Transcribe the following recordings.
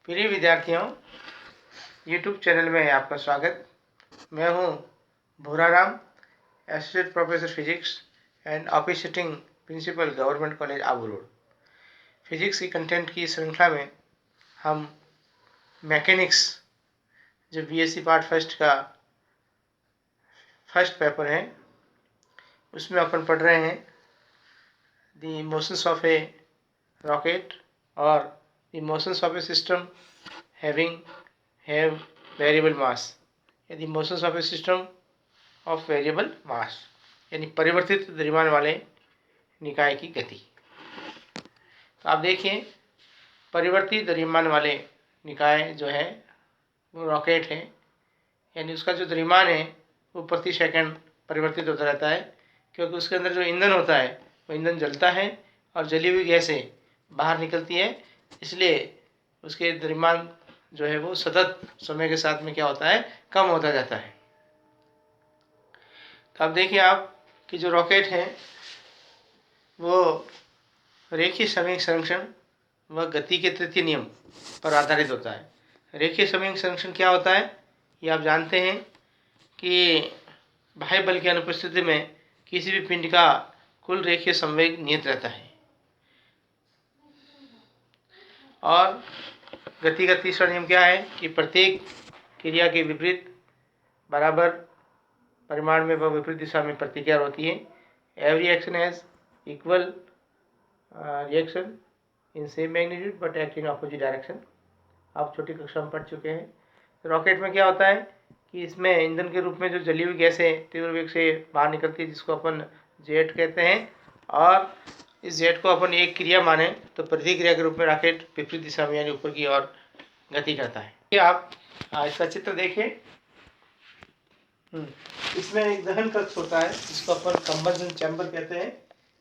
प्रिय विद्यार्थियों, YouTube channel में आपका स्वागत। मैं हूं Bhuraram, associate professor physics and officiating principal government college Abu Road. Physics की कंटेंट की श्रृंखला में हम मैकेनिक्स, जो बीएससी पार्ट फर्स्ट का फर्स्ट पेपर है, उसमें अपन पढ़ रहे हैं the motions of a rocket और the motions of a system have variable mass, यदि motions of a system of variable mass, यानी परिवर्तित द्रव्यमान वाले निकाय की गति। तो आप देखिए, परिवर्तित द्रव्यमान वाले निकाय जो है वो रॉकेट है, यानी उसका जो द्रव्यमान है वो प्रति सेकंड परिवर्तित होता रहता है, क्योंकि उसके अंदर जो ईंधन होता है वो ईंधन जलता है और जली हुई गैसें बाहर निकलती है, इसलिए उसके द्रव्यमान जो है वो सतत समय के साथ में क्या होता है, कम होता जाता है। तो अब देखिए आप कि जो रॉकेट है वो रेखीय समयोग संरक्षण व गति के तृतीय नियम पर आधारित होता है। रेखीय समयोग संरक्षण क्या होता है, ये आप जानते हैं कि बाह्य बल की अनुपस्थिति में किसी भी पिंड का कुल रेखीय संवेग नियत रहता है। और गति का तीसरा नियम क्या है कि प्रत्येक क्रिया के विपरीत बराबर परिमाण में व विपरीत दिशा में प्रतिक्रिया होती है। Every action has equal reaction in same magnitude but act in opposite direction. आप छोटी कक्षा में पढ़ चुके हैं। तो रॉकेट में क्या होता है कि इसमें ईंधन के रूप में जो जली हुई गैसें तीव्र वेग से बाहर निकलती है, जिसको अपन जेट कहते हैं, और इस जेट को अपन एक क्रिया माने तो प्रतिक्रिया के रूप में रॉकेट विपरीत दिशा में यानी ऊपर की ओर गति करता है। ये आप इसका चित्र देखिए। इसमें एक दहन कक्ष होता है जिसको अपन कंबशन चैम्बर कहते हैं।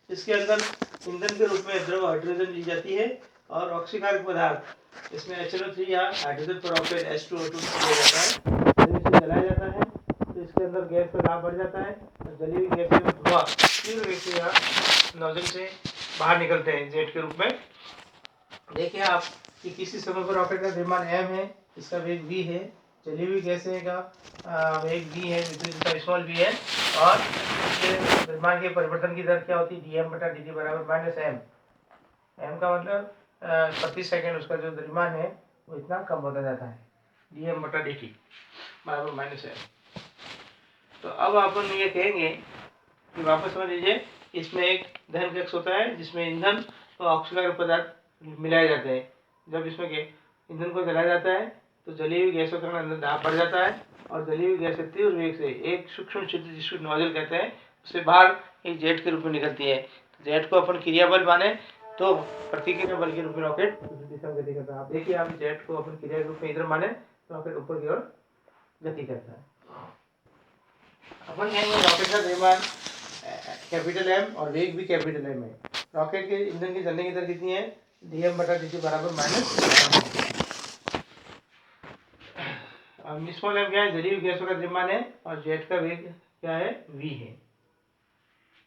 इसके अंदर ईंधन के रूप में द्रव हाइड्रोजन ली जाती है और ऑक्सीकारक पदार्थ इसमें HNO3 या हाइड्रोजन पेरोक्साइड H2O2 दिया जाता है। जब इसे जलाया जाता है तो इसके अंदर गैस का दाब बढ़ जाता है और जली हुई गैस में धुआं तीव्र वेग से यहाँ नोजल से बाहर निकलते हैं जेट के रूप में। देखिए आप कि किसी समय पर रॉकेट का द्रव्यमान m है, इसका वेग v है, जली हुई गैसें का वेग v है, विपरीत स्मॉल v है, और द्रव्यमान के परिवर्तन की दर क्या होती है, dm/dt बराबर -m। m का मतलब प्रति सेकंड उसका जो द्रव्यमान है वो इतना कम होता जाता है, dm/dt बराबर -m। तो अब अपन ये कहेंगे कि वापस समझ लीजिए, इसमें एक दहन कक्ष होता है जिसमें ईंधन और ऑक्सीकारक पदार्थ मिलाए जाते हैं। जब इसमें ईंधन को जलाया जाता है तो जली हुई गैसों का अंदर दाब बढ़ जाता है और जली हुई गैसें तीव्र वेग से एक सूक्ष्म छिद्र जिसको नोजल कहते हैं उससे बाहर एक जेट के रूप में निकलती है। जेट को अपन क्रिया बल माने तो प्रतिक्रिया बल के रूप में रॉकेट दिशा में गति करता है। आप देखिए, आप जेट को अपन क्रिया के रूप में इधर माने तो रॉकेट ऊपर की ओर गति करता है। अपन कहेंगे रॉकेट का द्रव्यमान कैपिटल M और वेग भी कैपिटल M है। रॉकेट के ईंधन की जलने की दर कितनी है, dm/dt बराबर -m। स्मॉल m क्या है, जली हुई गैसों का द्रव्यमान है, और जेट का वेग क्या है, v है।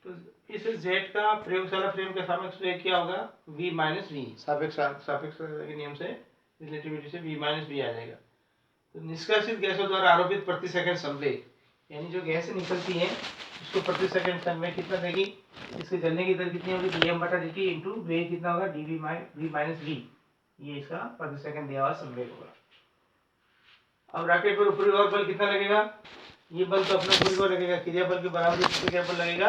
तो इस जेट का प्रयोगशाला फ्रेम के सापेक्ष वेग क्या होगा, v - v, सापेक्ष के नियम से, रिलेटिविटी से v - v आ जाएगा। तो निष्कासित गैसों द्वारा आरोपित प्रति सेकंड संवेग, यानी जो गैस निकलती है उसको प्रति सेकंड संवेग कितना देगी, इसके जलने की दर कितनी होगी, dm/dt इंटू वेग कितना होगा, dv - v, ये इसका प्रति सेकंड दिया हुआ संवेग होगा। अब रॉकेट पर ऊपरी ओर बल कितना लगेगा, ये बल तो अपने ऊपरी ओर लगेगा, क्रिया बल के बराबर प्रतिक्रिया बल लगेगा,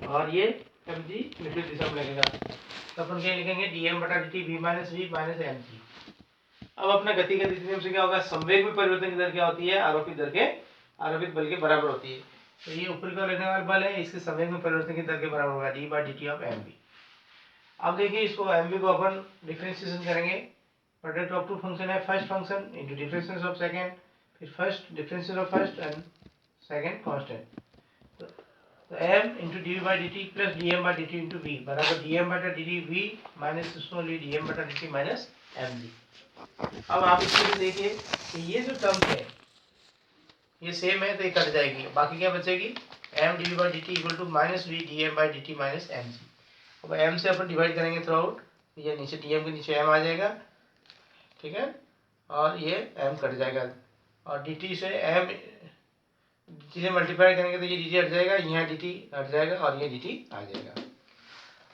और ये mg विपरीत दिशा में लगेगा। तो अपन क्या लिखेंगे, dm/dt v - v - mg। अब अपना गति के नियम से क्या होगा, संवेग में परिवर्तन की दर क्या होती है, आरोपित बल के बराबर होती है। तो ये ऊपरी को लगने वाला बल है, इसके संवेग में परिवर्तन की दर के बराबर होगा, d/dt ऑफ mv। अब देखिए, इसको mv को अपन डिफरेंशिएशन करेंगे। प्रोडक्ट ऑफ टू फंक्शन है, first function into differential of second, फिर first differential of first and second constant. तो m into dv/dt plus dm/dt into v बराबर dm/dt v minus small v dm/dt minus mv। अब आप इसको देखिए कि ये जो टर्म है ये सेम है तो ये कट जाएगी, बाकी क्या बचेगी, m dv/dt equal to -v dm/dt minus mg। अब m से अपन डिवाइड करेंगे थ्रू आउट, ये नीचे dm के नीचे m आ जाएगा, ठीक है, और ये m कट जाएगा और dt से m dt से मल्टीप्लाई करेंगे तो ये dt हट जाएगा, यहाँ dt हट जाएगा और ये dt आ जाएगा।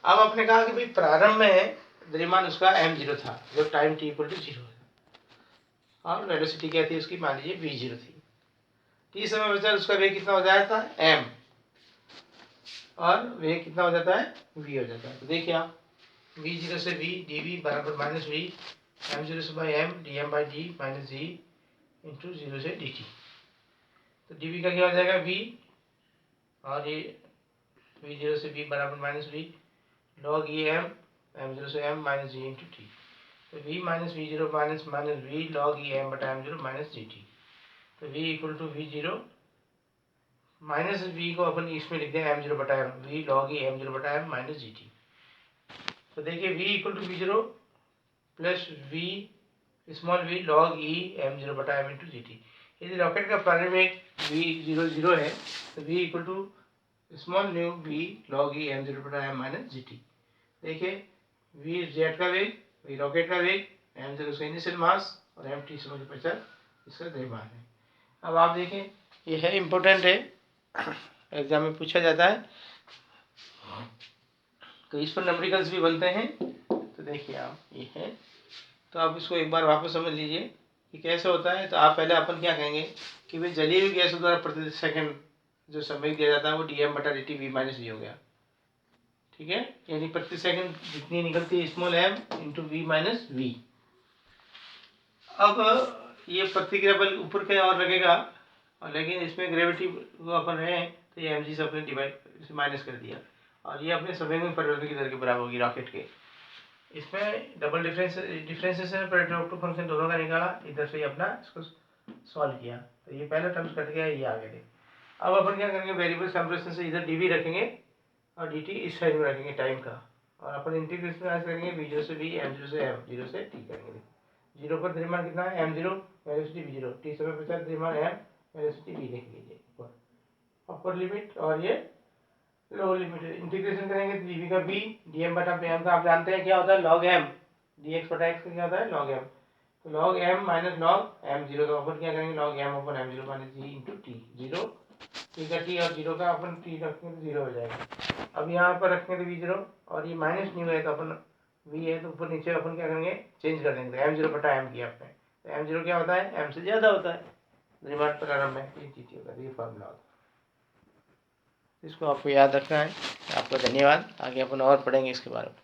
अब आपने कहा कि भाई प्रारंभ में द्रव्यमान उसका m0 था जब टाइम t इक्वल टू 0 है और वेलोसिटी क्या थी उसकी, मान लीजिए v0 थी। t समय बचा उसका वेग कितना हो जाता है m, और वेग कितना हो जाता है v हो जाता है। तो देखिए आप v0 से v dv बराबर माइनस v m0 से by m dm by d minus g into 0 से dt। तो dv का क्या हो जाएगा v, और ये v0 से v बराबर minus v log e m m0 से m माइनस g इंटू t। तो v minus v0 minus minus v log e m बटा m0 माइनस gt। तो v equal to v0 minus v को अपन इसमें लिखते हैं m0 बटा m, v log e m0 बटा m माइनस gt। तो देखिए v equal to v0 plus v small v log e m0 बटा m इंटू gt। यदि रॉकेट का प्रारंभिक v0 0 है तो v equal to small new v log e m0 बटा m माइनस gt। देखिए v जेट का वेग, v रॉकेट का वेग, m0 उसका इनिशियल मास और m t समय के पश्चात इसका द्रव्यमान है। अब आप देखें ये है इम्पोर्टेंट है, एग्जाम में पूछा जाता है, तो इस पर नंबरिकल्स भी बनते हैं। तो देखिए आप ये है, तो आप इसको एक बार वापस समझ लीजिए कि कैसे होता है। तो आप पहले अपन क्या कहेंगे कि भाई जलीय हुई गैसों द्वारा प्रति सेकंड जो समय दिया जाता है वो dm बटा dt v माइनस v हो गया, ठीक है, यानी प्रति सेकंड जितनी निकलती है small m into v minus v। अब ये प्रतिक्रिया बल ऊपर के और लगेगा, और लेकिन इसमें ग्रेविटी को अपन है तो ये mg से अपने डिवाइड माइनस कर दिया, और ये अपने संवेग में परिवर्तन की दर के बराबर होगी रॉकेट के। इसमें डबल डिफरेंशिएशन पर फंक्शन दोनों का निकाला, इधर से ही अपना इसको सॉल्व किया, तो ये पहला टर्म्स कट गया, ये आ गए। अब अपन क्या करेंगे, वेरिएबल कंप्रेशन से इधर dv रखेंगे और dt इस साइड में रखेंगे टाइम का, और अपन इंटीग्रेशन आज करेंगे v0 से v m0 से m 0 से t करेंगे। 0 पर द्रव्यमान कितना है m0 वेलोसिटी v0, t समय पश्चात द्रव्यमान m वेलोसिटी v देख लीजिए ऊपर अपर लिमिट और ये लोअर लिमिट। इंटीग्रेशन करेंगे तो dv का v dm बटा m का आप जानते हैं क्या होता है log m, dx बटा x का क्या होता है log m। तो log m minus log m0, तो अपन क्या करेंगे log m अपन m0 minus g into t। 0 t का t और 0 का अपन t रखेंगे तो 0 हो जाएगा। अब यहाँ पर रखेंगे तो v0 और ये माइनस न्यू है तो अपन v है तो ऊपर नीचे अपन क्या करेंगे चेंज कर देंगे, m0 बटा m किया आपने, तो m0 क्या होता है m से ज़्यादा होता है द्रव्यमान प्रारंभ में, ये चीज़ होता है, ये फॉर्मूला होता है। इसको आपको याद रखना है। आपका धन्यवाद, आगे अपन और पढ़ेंगे इसके बारे में।